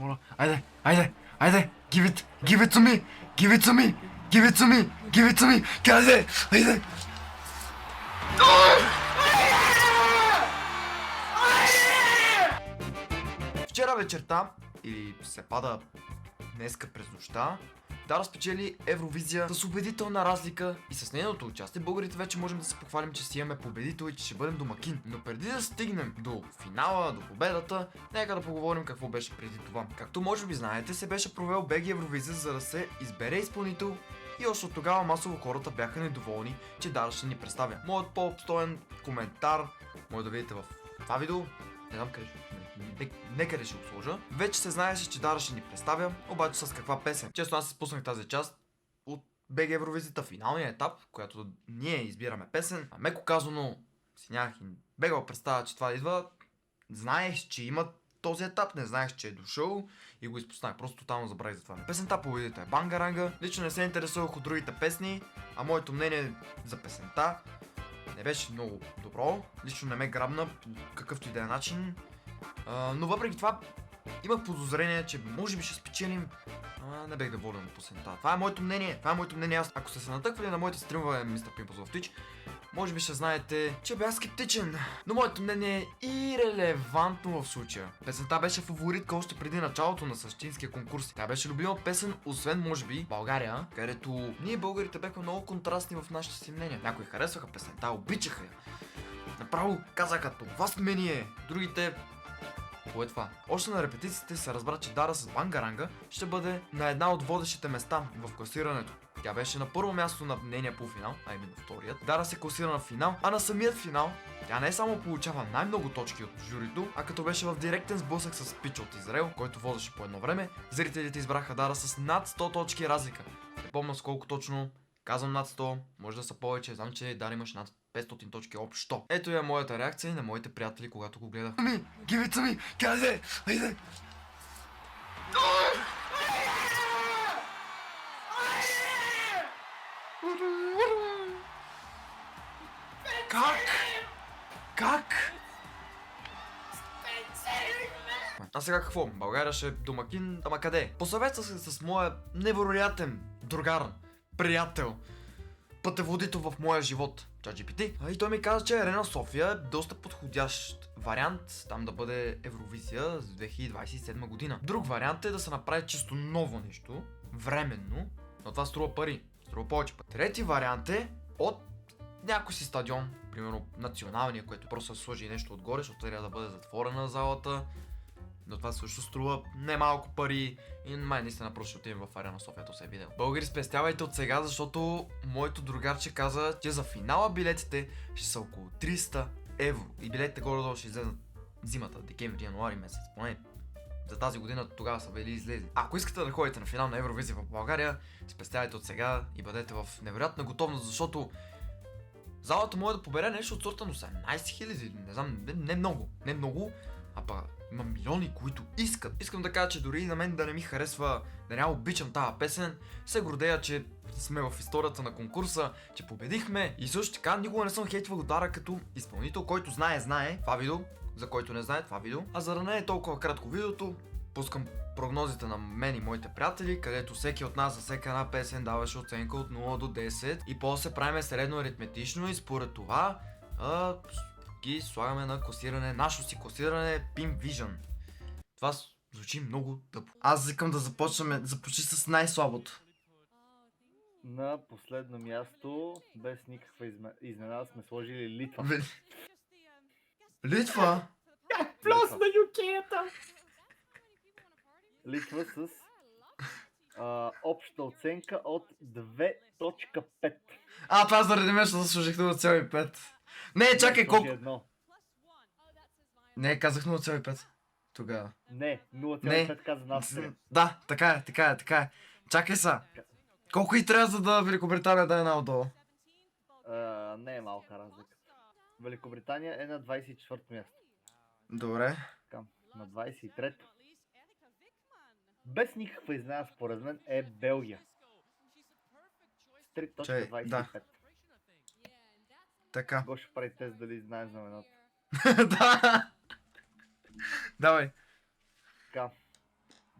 моля. Айде, айде, айде. Give it to me. Give it to me. Give it to me. Give it to me. Айде, айде. Вчера вечерта, или се пада днеска през нощта, Дара спечели Евровизия с убедителна разлика и с нейното участие българите вече можем да се похвалим, че си имаме победител и че ще бъдем домакин. Но преди да стигнем до финала, до победата, нека да поговорим какво беше преди това. Както може би знаете, се беше провел БГ Евровизия, за да се избере изпълнител и още от тогава масово хората бяха недоволни, че Дара ще ни представя. Моят по-обстоен коментар може да видите в това видео. Не знам къде Нека ще го сложа. Вече се знаеше, че Дара ще ни представя, обаче с каква песен. Често аз спуснах тази част от БГ Евровизията, финалния етап, която ние избираме песен. А меко казано, си нямах и бегала представа, че това идва. Знаех, че има този етап, не знаех, че е дошъл и го изпуснах. Просто тотално забравих за това. Песента победител е Бангаранга. Лично не се интересувах от другите песни, а моето мнение за песента не беше много добро. Лично не ме грабна по какъвто и да е начин. Но въпреки това имах подозрение, че може би ще спечелим. Не бех доволен от песента. Това е моето мнение. Аз, ако сте се натъквали на моите стримове Mr. Pimples в Twitch, може би ще знаете, че бях скептичен. Но моето мнение е ирелевантно в случая. Песента беше фаворитка още преди началото на същинския конкурс. Тя беше любима песен, освен може би България, където ние българите бяхме много контрастни в нашите си мнения. Някои харесваха песента, обичаха я. Направо казаха, това сме ние. Другите... Какво е това? Още на репетициите се разбра, че Дара с Бангаранга ще бъде на една от водещите места в класирането. Тя беше на първо място на нейния полуфинал, а именно вторият. Дара се класира на финал, а на самият финал тя не само получава най-много точки от журито, а като беше в директен сблъсък с Пича от Израел, който водеше по едно време, зрителите избраха Дара с над 100 точки разлика. Не помня с колко точно, казвам над 100, може да са повече, знам, че Дара имаш над 500 точки общо. Ето е моята реакция на моите приятели, когато го гледах. Give it to me! Къде? Айде! Как? А сега какво? България ще е домакин, ама къде? Посъветва се с моя невероятен другар, приятел, пътеводител в моя живот, ChatGPT. И той ми каза, че Арена София е доста подходящ вариант там да бъде Евровизия за 2027 година. Друг вариант е да се направи чисто ново нещо, временно, но това струва пари, струва повече пари. Трети вариант е от някой си стадион, примерно националния, което просто се сложи нещо отгоре, защото трябва да бъде затворена залата. Но това също струва немалко пари и май наистина просто ще отидем в Арена София, то се е видео. Българи, спестявайте от сега, защото моето другарче каза, че за финала билетите ще са около 300 евро. И билетите горе-долу ще излезат зимата, декември, януари месец. Поне за тази година тогава са били излезли. Ако искате да ходите на финал на Евровизия в България, спестявайте от сега и бъдете в невероятна готовност, защото залата може да побере нещо от сорта на 18 000, не знам, не много, а па има милиони, които искат. Искам да кажа, че дори на мен да не ми харесва, да няма обичам тази песен, се гордея, че сме в историята на конкурса, че победихме и също така никога не съм хейтвал Дара като изпълнител, който знае това видео, за който не знае това видео. А за да не е толкова кратко видеото, пускам прогнозите на мен и моите приятели, където всеки от нас за всяка една песен даваше оценка от 0 до 10 и после правим средно аритметично и според това ги слагаме на класиране, нашето си класиране Pimp Vision. Това звучи много тъпо. Аз викам да започни с най-слабото. На последно място, без никаква изненада, сме сложили Литва. Литва? Плюс на юкета! Литва с обща оценка от 2.5. Това заради мен, защото служих 0,5. Не, чакай, колко? Не, казах 0,5. Тогава. Не, 0,5 каза нас. Да, така е. Чакай са. Колко и трябва, за да Великобритания да е най-отдолу? Не е малка разлика. Великобритания е на 24-то място. Добре. На 23-то. Без никаква изненада според мен е Белгия. С 3.25. Да. Така. Го ще прави тест дали знае знамената. Да. Давай. Така.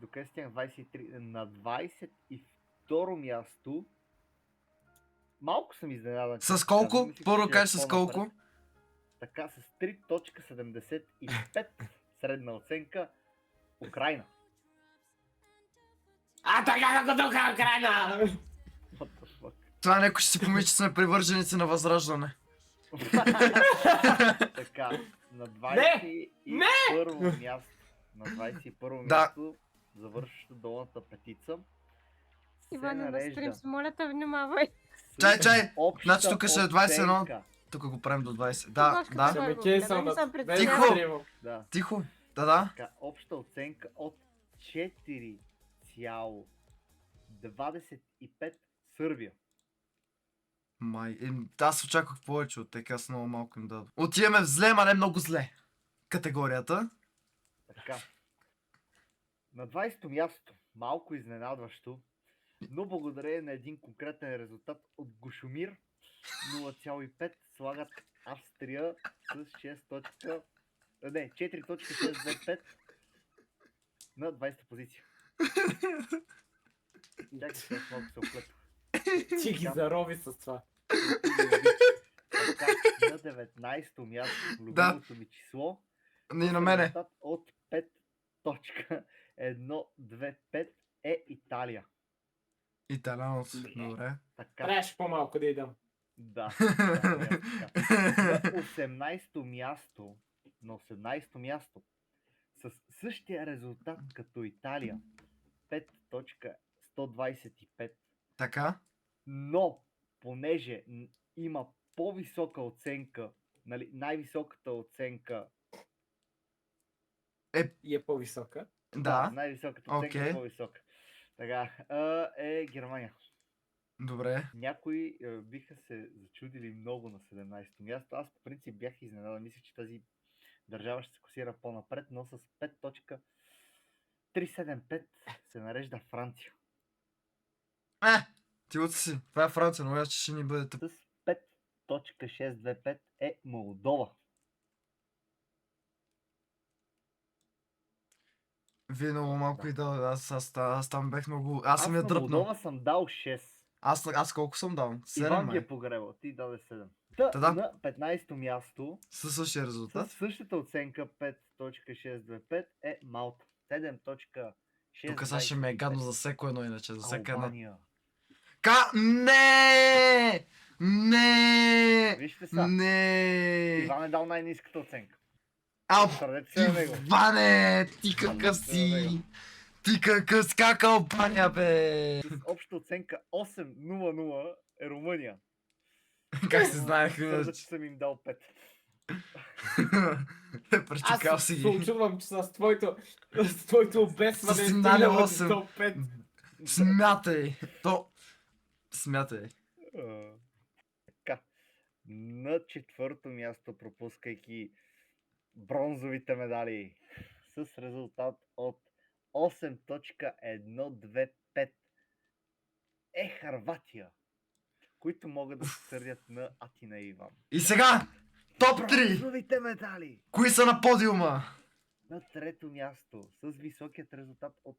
Докъде стигнах 23? На 22 място. Малко съм изненадан. С честно колко? казвам. Мислех, Първо че ще е кажеш с по-напред. колко? Така, с 3.75 средна оценка Украина. А, така да го духа Украина! What the fuck? Това някой ще си помисли, че сме привърженици на Възраждане. Така, на Не! 21 място. На 21 Да. място, завършващо долната петица. се Иване, на нарежда стрим, моля те, внимавай. Чай, с чай! обща Значи тук ще е 21. оценка. Тук го правим до 20. Да, Ще да. Ще ме Първо, кей да, не съм без Тихо! стримам. Да. Тихо. Да. Така, обща оценка от 4,25 Сърбия. Май, аз очаквах повече от тях, аз много малко им дадох. Отиваме в зле, ма не много зле. Категорията. Така. На 20-то място, малко изненадващо, но благодарение на един конкретен резултат от Гошомир, 0,5 слагат Австрия с 4.625 на 20-та позиция. Чакай, сега малко се оплетох. Ти ги зарови с това. Така, на 19-то място, Да. любимото ми число, И на мене. резултат от 5.125 е Италия. Италианец. Добре. Така, Трябваше по-малко да идам. да. На 18-то място, с същия резултат като Италия, 5.125, Така. но понеже има по-висока оценка, най-високата оценка, И е по-висока. Да. най-високата оценка е Окей. по-висока. Така, е Германия. Добре. Някои биха се зачудили много на 17-то място. Аз по принцип бях изненадан. Мислех, че тази държава ще се класира по-напред, но с 5.375 се нарежда Франция. Ти от си. Това е Франция, но аз ще ни бъде тъп. С 5.625 е Молдова. Вие много малко и да. Аз там бех много. Аз съм я на дръпнал. Молдова съм дал 6. Аз колко съм дал? 7 Иван ги май. е погребал. Ти даде 7. Та да. На 15-то място Със същия с резултат. същата оценка 5.625 е Малта. 7.625. Тук сега ще ме е гадно за всеко едно иначе. За всяка една. Албания. Не! Не! Вижте са. Не! Иван е дал най-ниската оценка. Ау! Сърдете се на него. Иване! Ти какъв си! Ти какъв си! Как Албания, бе! С обща оценка 8.00 е Румъния. Как се знаех? Сърда, че съм им дал 5. Пречекал Аз си се ги. очудвам, че с твоето обесване С е сигнали стигнало до 8. топ 5. Смятай! Смятай. Така. На четвърто място, пропускайки бронзовите медали с резултат от 8.125 е Харватия, които могат да се сърдят на Атина и Иван. И сега! Топ 3! Бронзовите медали! Кои са на подиума? На трето място с високият резултат от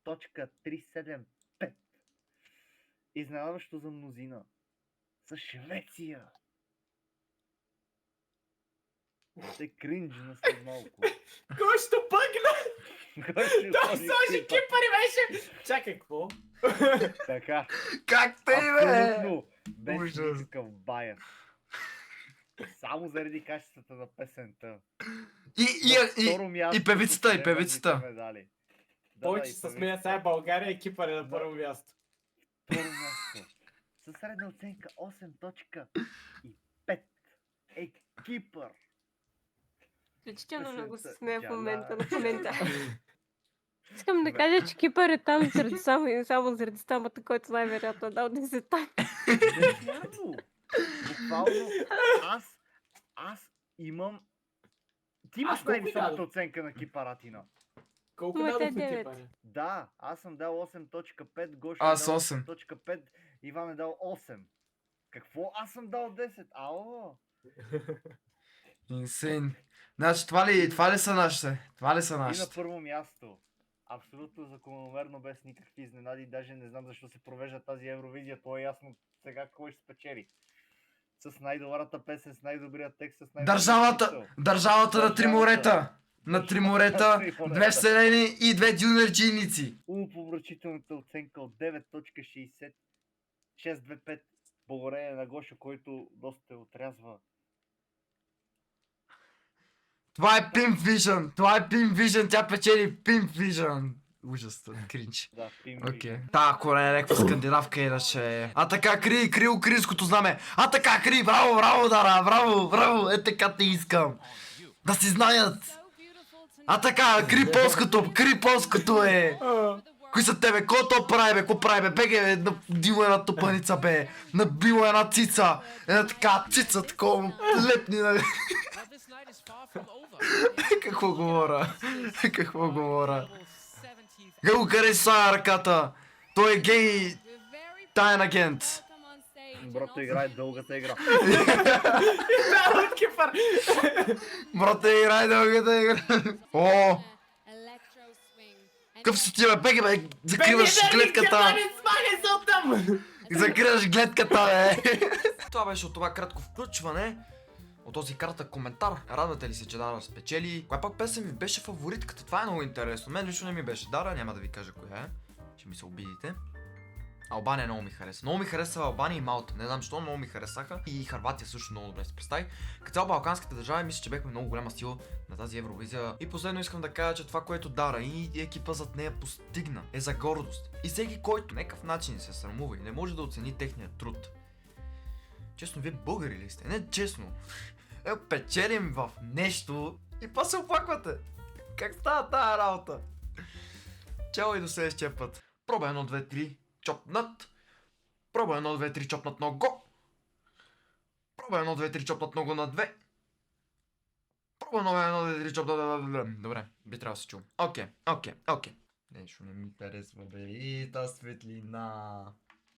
8.375. Изненадващо за мнозина. С Швеция. Ще кринджна след малко. Кой ще пъгна? Кой ще Той ходи сложи Кипър? кипър и беше... Чакай, какво? Така. Как те, бе? Абсолютно. Без Ужас. никакъв байер. Само заради качествата на песента. И Второ място и певицата, с и певицата. сребърните медали. Повече и се смея певицата. сега България и Кипър е на Да. първо място. Второ място. Със средна оценка 8.5 е Кипър. Изключително много се Песента смея в Джала. момента на коментар. Искам да кажа, че Кипър е там само и само заради стамата, който най-вероятно е дал 10 там. Не е вярно. Буквално аз имам... Ти имаш Аз колко най-високата дадох? оценка на Кипър, Атина. Колко Моята дадох на 9. Кипър? Да, аз съм дал 8.5, Гоша Аз е дал 8. 8.5, Иван е дал 8. Какво? Аз съм дал 10. Ало! Инсейн. Значи това ли са нашите? Това ли са И на нашите? първо място Абсолютно закономерно, без никакви изненади. Даже не знам защо се провежда тази Евровизия. То е ясно сега кой ще спечели. С най-добрата песен, с най-добрия текст, с най-добрия смисъл. Държавата на три морета! На три морета, две вселени и две дюнерджийници! Умопомрачителната оценка от 9.625 благодарение на Гошо, който доста те отрязва. Това е Pimp Vision! Това е Pimp Vision! Тя печели Pimp Vision! Ужас, кринч. Да, пим. Окей. Та, коре е някаква скандинавка иначе. А така, кри украинското знаме. А така, кри, браво, браво, Дара, браво, браво, е така те искам. Да си знаят. А така, кри полското е. Кои са тебе? Ко то прави бе? Ко прави бе? Беге, набило една топаница бе. Набило една цица. Една така цица, такова лепни на... Какво говоря? Какво говоря? Га го хареса ръката. Той е гей таен агент. Брото играе дългата игра. Да, Кипър! Брате, играй дългата игра. О, къв си ти бе? Беге бе, закриваш гледката. Смахай се оттам! Закриваш гледката бе. Това беше от това кратко включване. От този кратък коментар. Радвате ли се, че Дара спечели? Коя пак песен ми беше фаворитката? Това е много интересно. Мен лично не ми беше Дара, няма да ви кажа коя е. Ще ми се обидите. Албания много ми хареса. Много ми хареса Албания и Малта. Не знам защо, много ми харесаха. И Харватия също много добре се представи. Като цяло балканските държави, мисля, че бехме много голяма сила на тази Евровизия. И последно искам да кажа, че това, което Дара и екипа зад нея постигна, е за гордост. И всеки, който някакъв начин се срамува и не може да оцени техния труд. Честно, вие българи ли сте? Не, честно. Печелим в нещо и па се оплаквате. Как става тая работа? Чао и до следващия път. Проба 1, 2, 3, чопнат. Проба 1, 2, 3, чопнат много. Проба 1, 2, 3, чопнат много на 2. Проба 1, 2, 3, чопнат... Добре, би трябвало да се чувам. Окей. Нещо не ми харесва, бе. И та светлина.